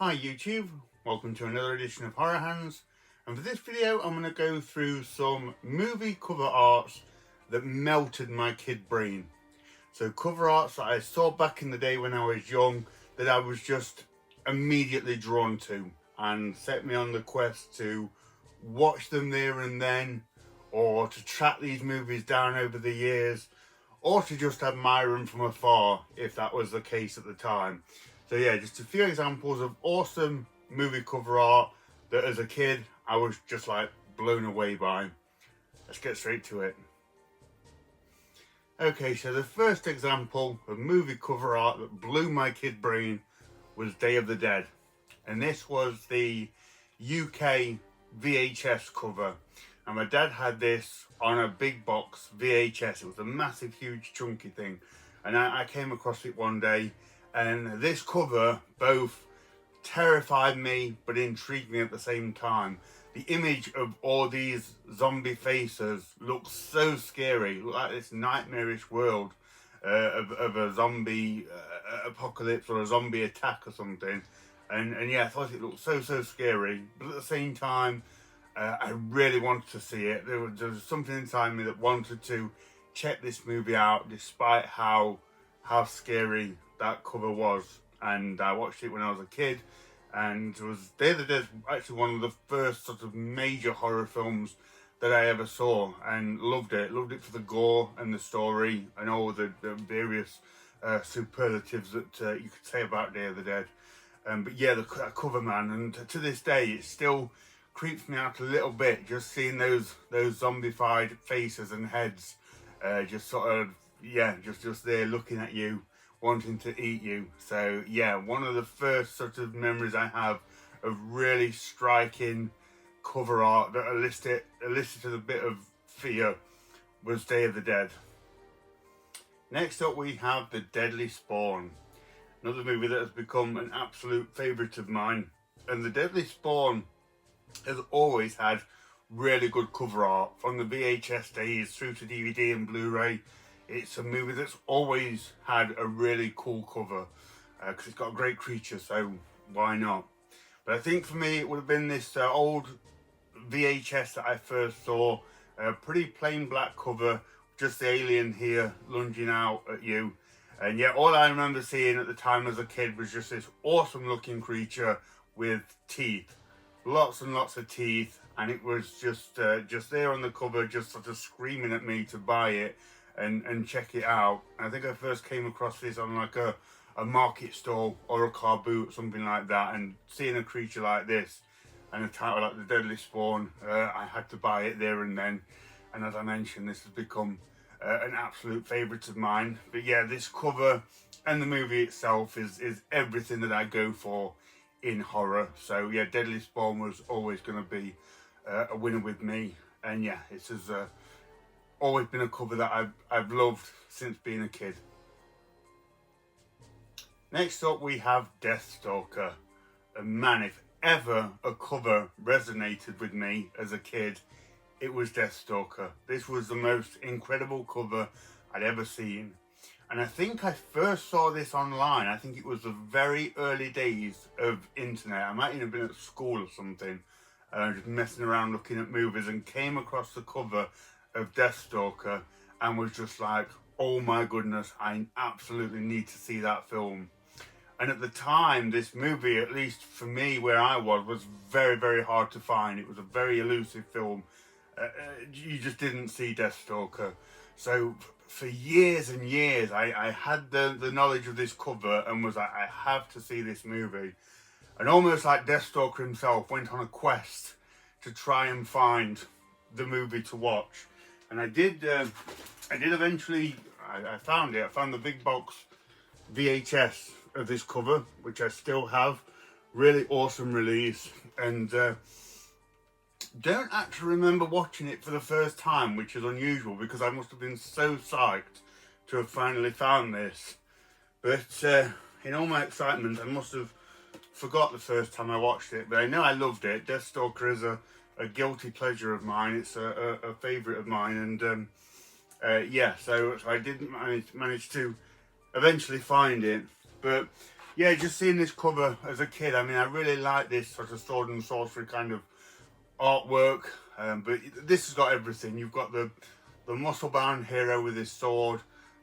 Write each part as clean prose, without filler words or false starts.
Hi YouTube, welcome to another edition of Horror Hands, and for this video I'm going to go through some movie cover arts that melted my kid brain. So cover arts that I saw back in the day when I was young that I was just immediately drawn to and set me on the quest to watch them there and then, or to track these movies down over the years, or to just admire them from afar if that was the case at the time. So yeah, just a few examples of awesome movie cover art that as a kid I was just like blown away by. Let's get straight to it. Okay, so the first example of movie cover art that blew my kid brain was Day of the Dead. And this was the UK VHS cover. And my dad had this on a big box VHS. It was a massive, huge, chunky thing. And I came across it one day. And this cover both terrified me but intrigued me at the same time. The image of all these zombie faces looks so scary. Look like this nightmarish world of a zombie apocalypse or a zombie attack or something. And yeah, I thought it looked so scary. But at the same time, I really wanted to see it. There was something inside me that wanted to check this movie out, despite how scary that cover was. And I watched it when I was a kid, and it was Day of the Dead, actually one of the first sort of major horror films that I ever saw, and loved it for the gore and the story and all the various superlatives that you could say about Day of the Dead. But yeah, the cover, man, and to this day it still creeps me out a little bit just seeing those zombified faces and heads just sort of, yeah, just there looking at you, wanting to eat you. So yeah, one of the first sort of memories I have of really striking cover art that elicited a bit of fear was Day of the Dead. Next up we have The Deadly Spawn, another movie that has become an absolute favourite of mine. And The Deadly Spawn has always had really good cover art, from the VHS days through to DVD and Blu-ray. It's a movie that's always had a really cool cover because it's got a great creature, so why not? But I think for me it would have been this old VHS that I first saw, a pretty plain black cover, just the alien here lunging out at you. And yeah, all I remember seeing at the time as a kid was just this awesome looking creature with teeth, lots and lots of teeth, and it was just there on the cover, just sort of screaming at me to buy it and check it out. I think I first came across this on like a market stall or a car boot, something like that, and seeing a creature like this and a title like The Deadly Spawn, I had to buy it there and then. And as I mentioned, this has become an absolute favourite of mine. But yeah, this cover and the movie itself is everything that I go for in horror. So yeah, Deadly Spawn was always going to be a winner with me. And yeah, this has always been a cover that I've loved since being a kid. Next up we have Stalker. And man, if ever a cover resonated with me as a kid, it was Stalker. This was the most incredible cover I'd ever seen. And I think I first saw this online. I think it was the very early days of internet. I might even have been at school or something, just messing around looking at movies, and came across the cover of Stalker and was just like, oh my goodness, I absolutely need to see that film. And at the time, this movie, at least for me where I was very hard to find. It was a very elusive film. You just didn't see Stalker. So for years and years I had the knowledge of this cover and was like, I have to see this movie. And almost like Stalker himself went on a quest to try and find the movie to watch. And I did eventually, I found it. I found the big box VHS of this cover, which I still have. Really awesome release. And don't actually remember watching it for the first time, which is unusual because I must have been so psyched to have finally found this. But in all my excitement, I must have forgot the first time I watched it. But I know I loved it. Stalker is a guilty pleasure of mine. It's a favourite of mine. And yeah, so I didn't manage to eventually find it. But yeah, just seeing this cover as a kid, I mean, I really like this sort of sword and sorcery kind of artwork, but this has got everything. You've got the muscle-bound hero with his sword,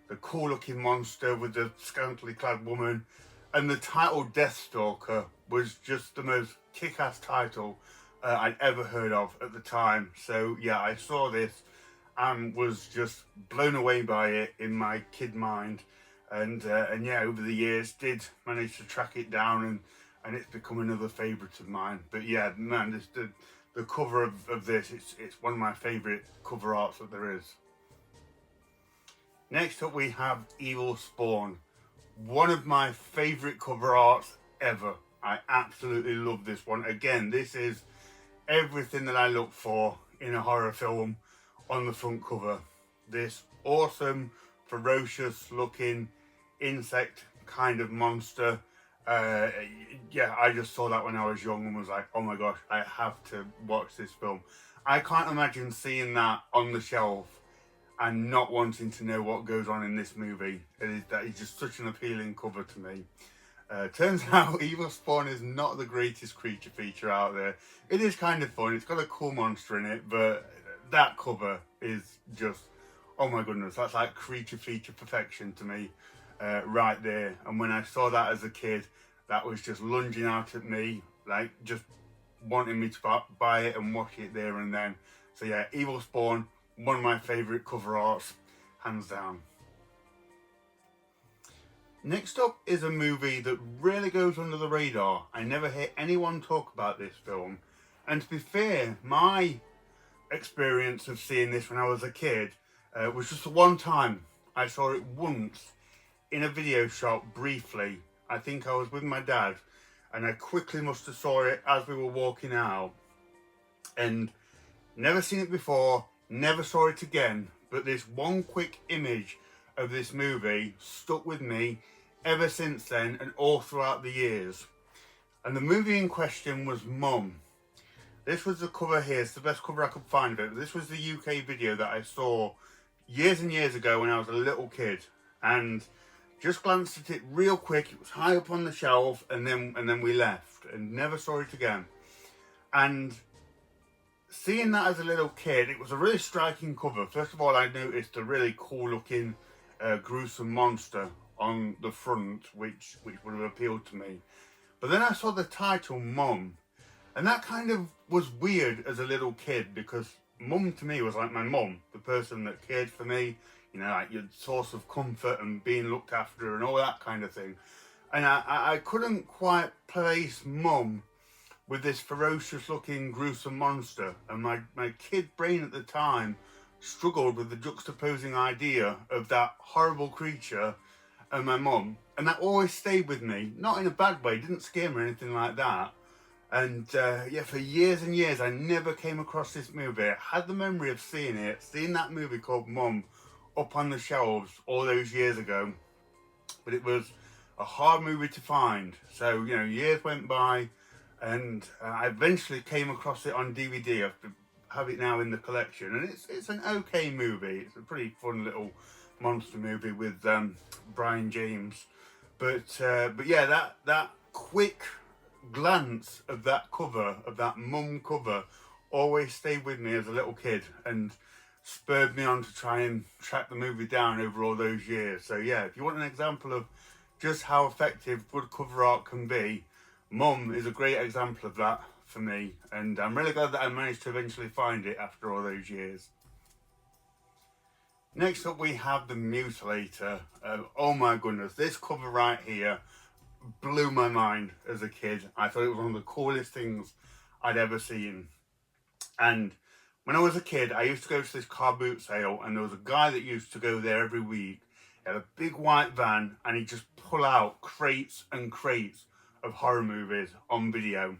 the cool-looking monster with the scantily clad woman, and the title Death Stalker was just the most kick-ass title I'd ever heard of at the time. So yeah, I saw this and was just blown away by it in my kid mind, and yeah, over the years did manage to track it down, and it's become another favourite of mine. But yeah, man, this the cover of this, it's one of my favourite cover arts that there is. Next up we have Evil Spawn, one of my favourite cover arts ever. I absolutely love this one. Again, this is everything that I look for in a horror film on the front cover. This awesome, ferocious looking insect kind of monster. Yeah, I just saw that when I was young and was like, oh my gosh, I have to watch this film. I can't imagine seeing that on the shelf and not wanting to know what goes on in this movie. That is just such an appealing cover to me. Turns out Evil Spawn is not the greatest creature feature out there. It is kind of fun, it's got a cool monster in it, but that cover is just, oh my goodness, that's like creature feature perfection to me. Right there. And when I saw that as a kid, that was just lunging out at me, like just wanting me to buy it and watch it there and then. So yeah, Evil Spawn, one of my favourite cover arts, hands down. Next up is a movie that really goes under the radar. I never hear anyone talk about this film, and to be fair, my experience of seeing this when I was a kid was just the one time. I saw it once in a video shop briefly. I think I was with my dad, and I quickly must have saw it as we were walking out, and never seen it before, never saw it again. But this one quick image of this movie stuck with me ever since then and all throughout the years. And the movie in question was Mum. This was the cover here. It's the best cover I could find of it. This was the UK video that I saw years and years ago when I was a little kid, and just glanced at it real quick. It was high up on the shelf, and then we left and never saw it again. And seeing that as a little kid, it was a really striking cover. First of all, I noticed a really cool looking gruesome monster on the front, which would have appealed to me. But then I saw the title Mum, and that kind of was weird as a little kid, because Mum to me was like my mum, the person that cared for me, you know, like your source of comfort and being looked after and all that kind of thing. And I couldn't quite place Mum with this ferocious looking gruesome monster, and my kid brain at the time struggled with the juxtaposing idea of that horrible creature and my mum, and that always stayed with me. Not in a bad way, didn't scare me or anything like that. And yeah, for years and years I never came across this movie. I had the memory of seeing that movie called Mum up on the shelves all those years ago, but it was a hard movie to find. So, you know, years went by, and I eventually came across it on DVD. I have it now in the collection, and it's an okay movie. It's a pretty fun little monster movie with Brian James. But yeah, that quick glance of that cover, of that Mum cover, always stayed with me as a little kid and spurred me on to try and track the movie down over all those years. So yeah, if you want an example of just how effective good cover art can be, Mum is a great example of that for me, and I'm really glad that I managed to eventually find it after all those years. Next up we have The Mutilator. Oh my goodness, this cover right here blew my mind as a kid. I thought it was one of the coolest things I'd ever seen. And when I was a kid, I used to go to this car boot sale, and there was a guy that used to go there every week. He had a big white van, and he'd just pull out crates and crates of horror movies on video.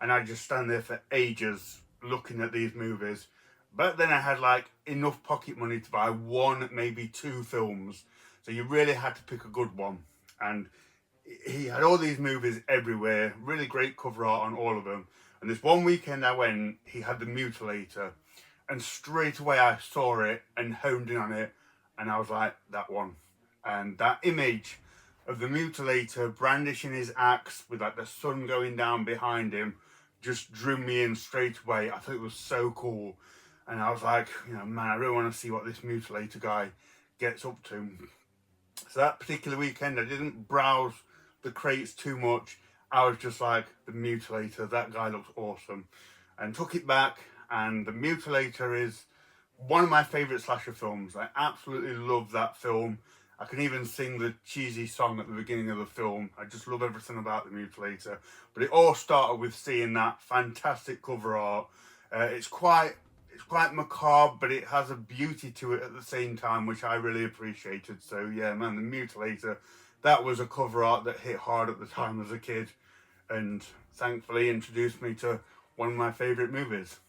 And I'd just stand there for ages looking at these movies. But then I had like enough pocket money to buy one, maybe two films. So you really had to pick a good one. And he had all these movies everywhere, really great cover art on all of them. And this one weekend I went, he had The Mutilator, and straight away I saw it and honed in on it, and I was like, that one. And that image of the mutilator brandishing his axe with like the sun going down behind him just drew me in straight away. I thought it was so cool. And I was like, you know, man, I really want to see what this mutilator guy gets up to. So that particular weekend, I didn't browse the crates too much. I was just like, the mutilator, that guy looks awesome. And took it back, and the mutilator is one of my favourite slasher films. I absolutely love that film. I can even sing the cheesy song at the beginning of the film. I just love everything about the mutilator. But it all started with seeing that fantastic cover art. It's quite macabre, but it has a beauty to it at the same time, which I really appreciated. So yeah, man, the mutilator, that was a cover art that hit hard at the time as a kid, and thankfully introduced me to one of my favourite movies.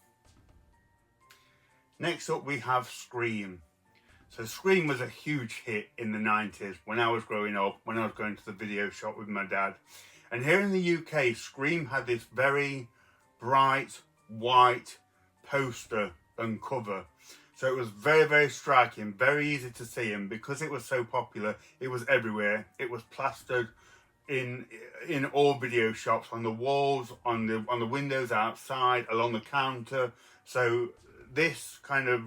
Next up we have Scream. So Scream was a huge hit in the 90s when I was growing up, when I was going to the video shop with my dad. And here in the UK, Scream had this very bright white poster and cover. So it was very, very striking, very easy to see, and because it was so popular, it was everywhere. It was plastered in all video shops, on the walls, on the windows outside, along the counter. So this kind of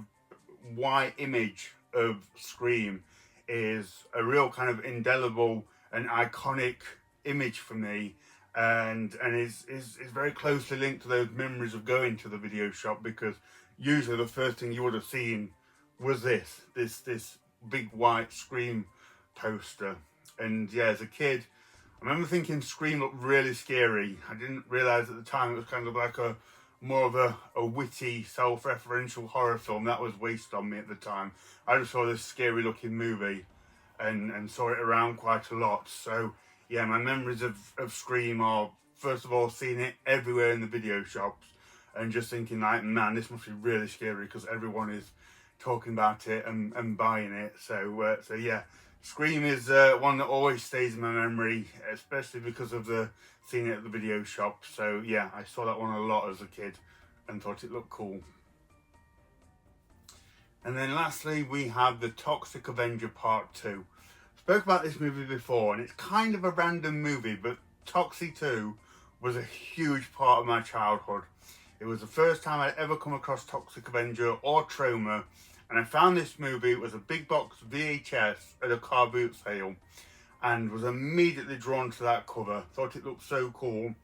white image of Scream is a real kind of indelible and iconic image for me, and is very closely linked to those memories of going to the video shop, because usually the first thing you would have seen was this big white Scream poster. And yeah, as a kid, I remember thinking Scream looked really scary. I didn't realise at the time it was kind of like more of a witty, self-referential horror film that was wasted on me at the time. I just saw this scary looking movie and saw it around quite a lot. So yeah, my memories of Scream are, first of all, seeing it everywhere in the video shops and just thinking like, man, this must be really scary because everyone is talking about it and buying it. So yeah, Scream is one that always stays in my memory, especially because of seeing it at the video shop. So yeah, I saw that one a lot as a kid and thought it looked cool. And then lastly, we have The Toxic Avenger Part 2. Spoke about this movie before, and it's kind of a random movie, but Toxic 2 was a huge part of my childhood. It was the first time I'd ever come across Toxic Avenger or Trauma, and I found this movie. It was a big box VHS at a car boot sale, and was immediately drawn to that cover. Thought it looked so cool.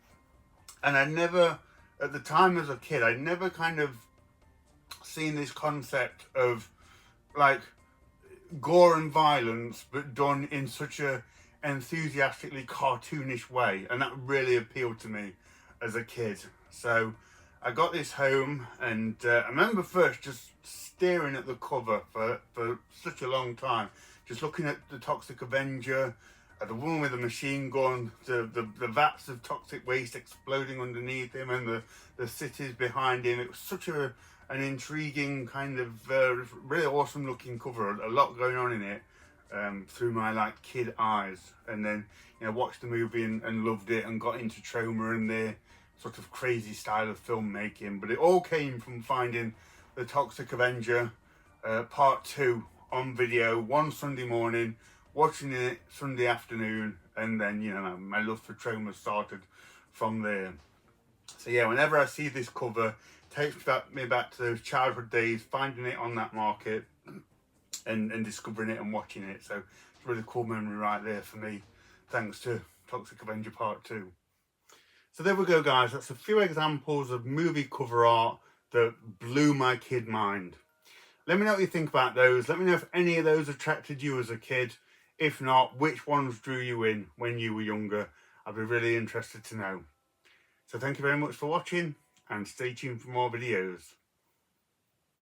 And I never, at the time as a kid, I'd never kind of seen this concept of like gore and violence, but done in such a enthusiastically cartoonish way, and that really appealed to me as a kid. So I got this home, and I remember first just staring at the cover for such a long time, just looking at the Toxic Avenger, the woman with the machine gun, the vats of toxic waste exploding underneath him, and the cities behind him. It was such an intriguing kind of really awesome looking cover, a lot going on in it, through my like kid eyes. And then, you know, watched the movie and loved it, and got into Trauma and their sort of crazy style of filmmaking. But it all came from finding The Toxic Avenger Part 2 on video one Sunday morning, watching it Sunday afternoon, and then, you know, my love for Trauma started from there. So yeah, whenever I see this cover, it takes me back to those childhood days, finding it on that market and discovering it and watching it. So it's a really cool memory right there for me, thanks to Toxic Avenger Part 2. So there we go, guys. That's a few examples of movie cover art that blew my kid mind. Let me know what you think about those. Let me know if any of those attracted you as a kid. If not, which ones drew you in when you were younger. I'd be really interested to know. So thank you very much for watching, and stay tuned for more videos.